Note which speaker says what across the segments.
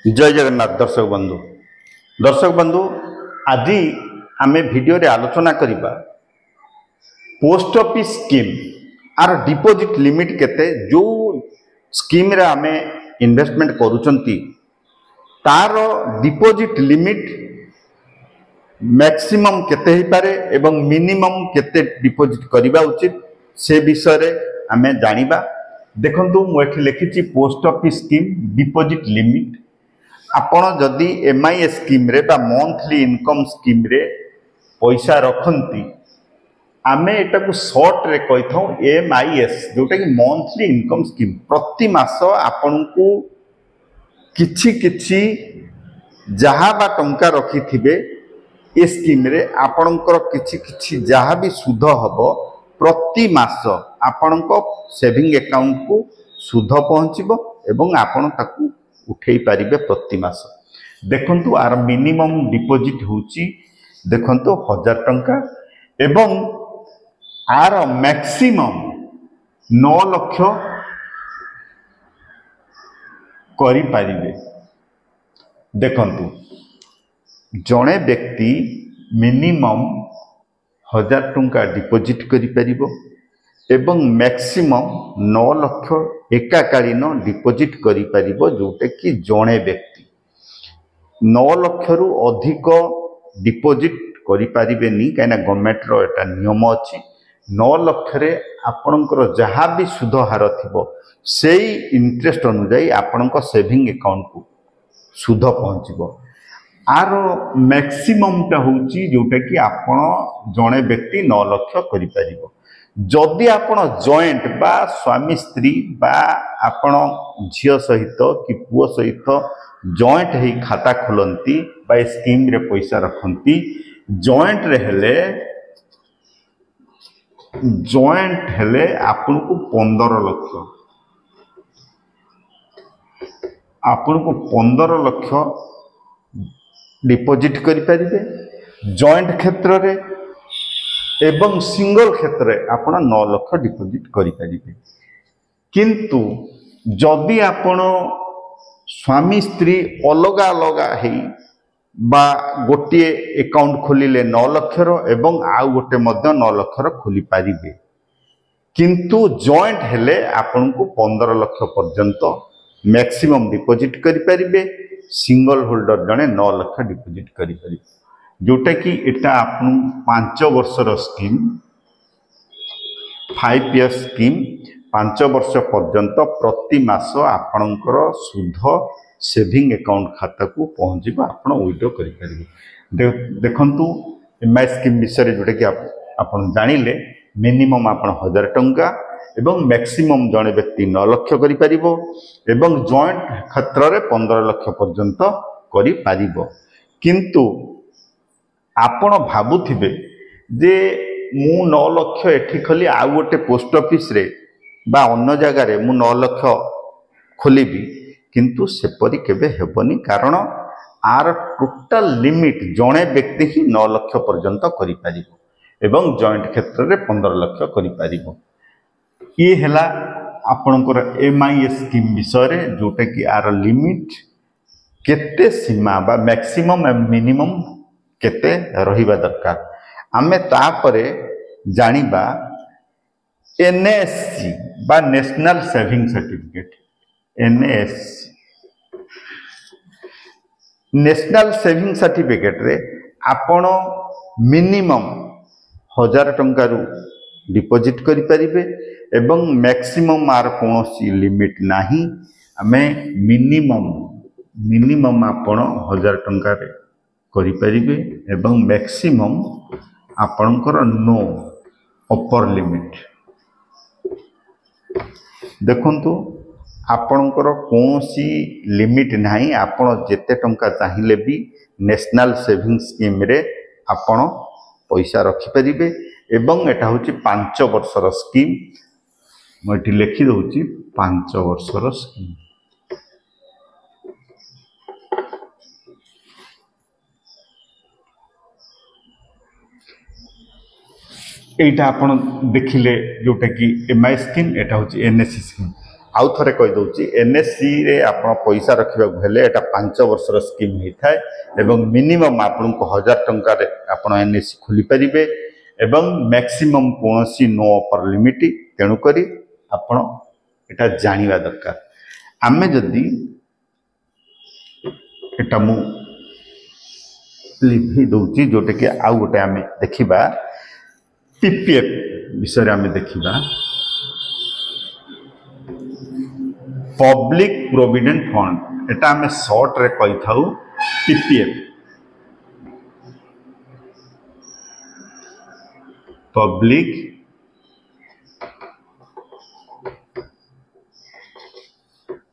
Speaker 1: जय जगन्नाथ दर्शक बंधु आज आम भिडियो आलोचना करवा पोस्ट ऑफिस स्कीम आर डिपॉजिट लिमिट केते जो स्कीम रे आम इन्वेस्टमेंट करूचंती तार डिपॉजिट लिमिट मैक्सिमम केते ही पारे एवं मिनिमम केते डिपॉजिट करबा उचित से विषय रे आम जानिबा। देखंतु मु एठी लिखिछि post office scheme deposit limit आपण जदि एमआईएस स्कीम रे बा मंथली इनकम स्कीम रे पैसा रखंती आमे एटा को शॉर्ट रे कहि थाउ एमआईएस जोटा कि मंथली इनकम स्कीम प्रति मास आपण को किछि किछि जहा बा टंका रखी थिबे ए स्कीम रे आपणकर किछि किछि जहा भी सुध हबो प्रति मास आपणको सेविंग अकाउंट को सुध पहुंचबो एवं आपण ताकू उठेई पारिबे प्रति मास। देखंतु आर मिनिमम डिपॉजिट होची देखंतु 1000 टंका एवं आर मैक्सिमम 9 लाख करि पारिबे। देखंतु जणे व्यक्ति मिनिमम 1000 टंका डिपॉजिट करि परिबो एवं मैक्सिमम 9 लाख एकाकालीन डिपॉजिट करि परिबो जोटे कि जणे व्यक्ति 9 लाख रु अधिक डिपॉजिट करि परिबे नी काना गवर्नमेंट रो एटा नियम अछि। 9 लाख रे आपनकर जहा भी सुध हार थिबो सेही इंटरेस्ट अनुसार आपनकर सेविंग अकाउंट को सुध पहुंचबो। आर मैक्सिमम टा होची जोटा कि आपण जणे व्यक्ति 9 लाख करि परिबो। जदि आपण जॉइंट बा स्वामी स्त्री बा आपण झियो सहित कि पुओ सहित जॉइंट हे खाता खोलंती बा स्कीम रे पैसा रखंती जॉइंट रे हेले आपण को 15 लाख आपण को 15 लाख डिपॉजिट करि परिबे जॉइंट क्षेत्र रे एवं सिंगल क्षेत्र रे आपण 9 लाख डिपॉजिट करि परिबे। किंतु जदि आपण स्वामी स्त्री अलग अलग हे बा गोटे अकाउंट खोलिले 9 लाख रो एवं आउ गोटे मध्य 9 लाख रो खोली पारिबे किंतु जॉइंट हेले आपण को 15 लाख पर्यंत मैक्सिमम डिपॉजिट करि परिबे। सिंगल होल्डर जने 9 लाख डिपॉजिट करि परिबे जोटा कि एटा आपन 5 वर्षर स्कीम 5 इयर्स स्कीम 5 वर्ष पर्यंत प्रति मास आपणकर सुध सेविंग अकाउंट खाता को पहुंचबा आपण विड्रॉ करि परिबे। देखंतु एमआई स्कीम विषय जोटा कि आपण जानिले मिनिमम आपण 1000 टंका एवं मैक्सिमम जने व्यक्ति 9 लाख करि परिबो एवं जॉइंट क्षेत्र रे 15 लाख पर्यंत करि परिबो। किंतु आपण भाबुथिबे जे मु 9 लाख एठी खोली आ गोटे पोस्ट ऑफिस रे बा अन्य जगह रे मु 9 लाख खोलिबी किंतु सेपरि केबे हेबनी कारण आर टोटल लिमिट जणे व्यक्ति ही 9 लाख पर्यंत करि परिबो एवं जॉइंट क्षेत्र रे 15 लाख करि परिबो। ये हैला आपणकर एमआईएस स्कीम विषय रे जोटा कि आर लिमिट केते सीमा बा मैक्सिमम एवं मिनिमम केते रहिबा दरकार। आमे तापरे जानिबा एनएससी बा national saving certificate NSC national saving certificate रे आपण मिनिमम 1000 टंका रु डिपॉजिट करि परिबे एवं मैक्सिमम आर कोनोसी लिमिट नाही। आमे मिनिमम आपण 1000 टंका रे करि परिबे एवं मैक्सिमम आपणकर नो अपर लिमिट। देखंतु आपणकर कोनोसी लिमिट नाही आपण जेते टंका चाहिले भी नेशनल सेविंग स्कीम रे आपण पैसा रखि परिबे एवं एटा होची 5 वर्षर स्कीम मोटी लिखि दउची 5 वर्षर स्कीम। एटा आपण देखिले जोटा कि एमआई स्कीम एटा होची एनएससी स्कीम। आउ थे कहीदे एनएससी रे आप पैसा रखा हेले एटा 5 वर्षर स्कीम होता है एवं मिनिमम आपन को 1000 टंकार आप एनएससी खोली पारे एवं मैक्सिमम कौन नो अपर लिमिट तेणुक आपण एटा जानिबा दरकार। आमे जदि एटा मु लिखि दउची जोटे कि आउ गोटे आमे देखिबा पीपीएफ विषय आमे देखिबा पब्लिक प्रोविडेंट फंड एटा आमे शॉर्ट रे कहि थाउ पीपीएफ पब्लिक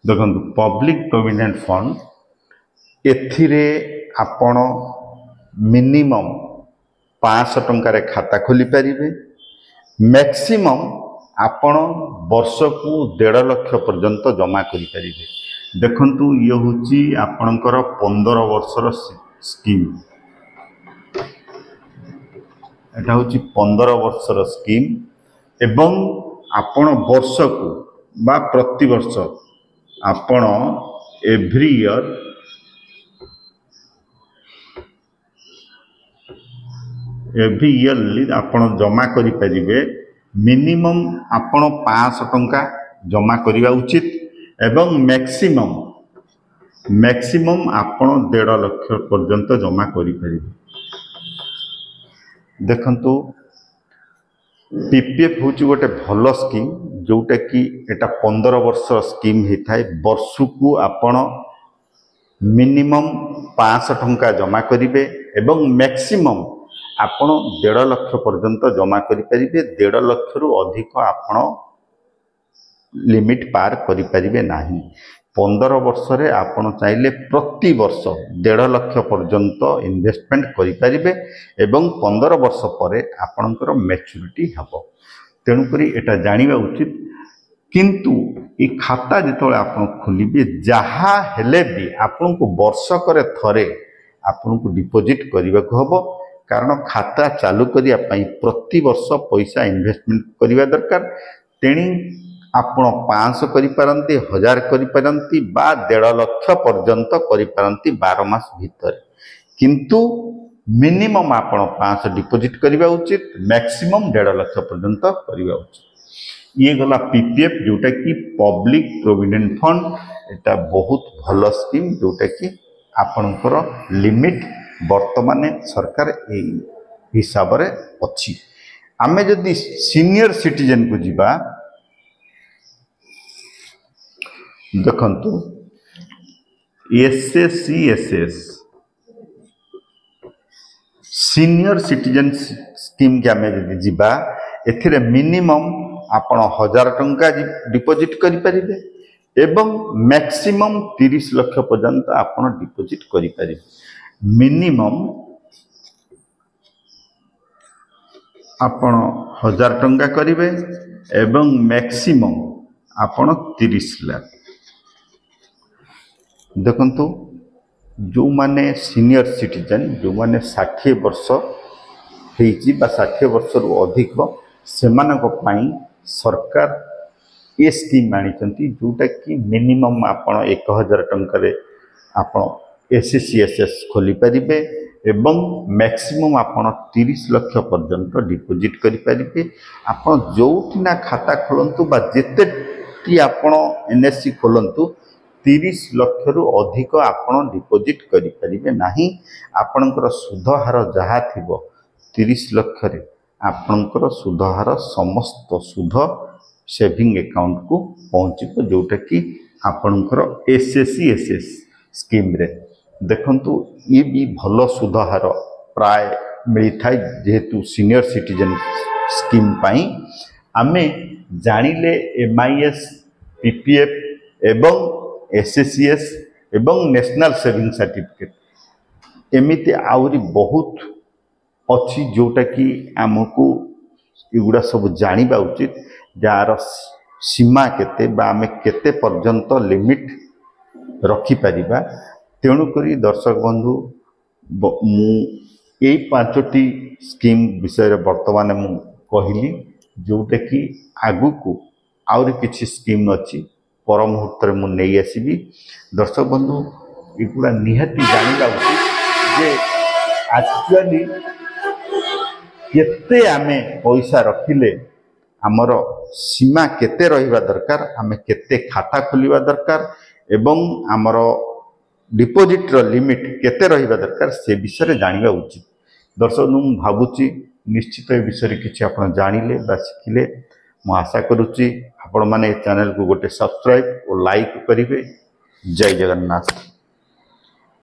Speaker 1: देखो पब्लिक प्रोविडेंट फंड एथिरे आपण मिनिमम 500 टंकार खाता खोली पारिबे मैक्सिमम आपण वर्ष को 1.5 लाख पर्यंत जमा करि पारिबे। देखंतु ये होची आपणकर 15 वर्षर स्कीम एटा होची 15 वर्षर स्कीम एवं आपण वर्ष को बा प्रति वर्ष आपण एवरी ईयरली आपण जमा करि परिबे मिनिमम आपण 500 टंका जमा करिबा उचित एवं मैक्सिमम आपण 1.5 लाख पर्यंत जमा करि परिबे। देखंतु पीपीएफ होची गोटे भलो स्कीम जोटा कि एटा 15 वर्ष स्कीम होता है वर्ष को आपण मिनिमम 500 टंका जमा करिबे एवं मैक्सिमम आपण 1.5 लाख पर्यंत जमा करि परिबे 1.5 लाख रु अधिक आपण लिमिट पार करि परिबे नाही। 15 वर्ष रे आपण चाहिले प्रति वर्ष 1.5 लाख पर्यंत इन्वेस्टमेंट करि परिबे एवं 15 वर्ष परे आपणकर मैच्योरिटी हबो। तेणु करी एटा जानिबा उचित किंतु ए खाता जेतोळे आपण खोलिबे जहा हेले भी आपण को वर्षकर थरे आपण को डिपॉजिट करबाको हबो कारण खाता चालू करिया पई प्रति वर्ष पैसा इन्वेस्टमेंट करिवा दरकार। तेणी आपण 500 करि पारंती 1000 करि पारंती बा 1.5 लाख पर्यंत करि पारंती 12 मास भीतर किंतु मिनिमम आपण 500 डिपॉजिट करिवा उचित मैक्सिमम 1.5 लाख पर्यंत करिवा उचित। ये गला पीपीएफ जोटा कि पब्लिक प्रोविडेंट फंड एटा बहुत भलो स्कीम जोटा कि आपणकर लिमिट वर्तमान सरकार ए हिसाब रे अछि। आमे जदि सीनियर सिटीजन को जिबा देखंतु एसएससीएसएस सीनियर सिटीजन स्कीम के आमे जदि जिबा एथिरे मिनिमम आपण 1000 टंका डिपॉजिट करि परिबे एवं मैक्सिमम 30 लाख पर्यंत आपण डिपॉजिट करि परिबे। मिनिमम आपण 1000 टंका करिवे एवं मैक्सिमम आपण 30 लाख। देखंतु जो माने सीनियर सिटीजन जो माने 60 वर्ष हेची बा 60 वर्ष रु अधिक सेमानक पई सरकार ये स्कीम आनिचंती जोटा कि मिनिमम आपण 1000 टंका रे आपण एसएससीएसएस खोली परिबे एवं मैक्सिमम आपण 30 लाख पर्यंत डिपॉजिट करि परिबे। आपण जोटिना खाता खोलंतु बा जेते आपण एनएससी खोलंतु 30 लाख रु अधिक आपण डिपॉजिट करि परिबे नाही। आपणकर सुध हार जहा थिबो 30 लाख रे आपणकर सुध हार समस्त सुध सेविंग अकाउंट को पहुँचो जोटा कि आपणकर एसएससीएसएस स्कीम रे। देखंतु ये भी भलो सुध हार प्राय मिलता है जेहेतु सीनियर सिटीजन स्कीम पाई आमे जानिले एमआईएस पीपीएफ एवं एसएससीएस एवं नेशनल सेविंग सर्टिफिकेट एमिति आउरी बहुत अच्छी जोटा कि आमको एगुड़ा सब जानिबा उचित जार सीमा केते बा आमे केते पर्यंत लिमिट रखी परिबा। तेणु करी दर्शक बंधु मु एई 5टी स्कीम विषय रे वर्तमान मु कहली जोटा कि आगु को आउरी किछि स्कीम अछि पर मुहूर्त में नहीं आसबि। दर्शक बंधु एगुड़ा निहाती जानवा उचित जे एक्चुअली केते आमे पैसा रखिले आमर सीमा केते रहिबा दरकार, आमे केते खाता खोलिबा दरकार एवं आमर डिपोजिट रो लिमिट केते रहिबा दरकार से विषय जानवा उचित। दर्शक मु भावुची निश्चित ए विषय किछि आपण जानिले बा शिखिले। मु आशा करूची आपण माने चैनल को गोटे सब्सक्राइब और लाइक करिवे। जय जगन्नाथ।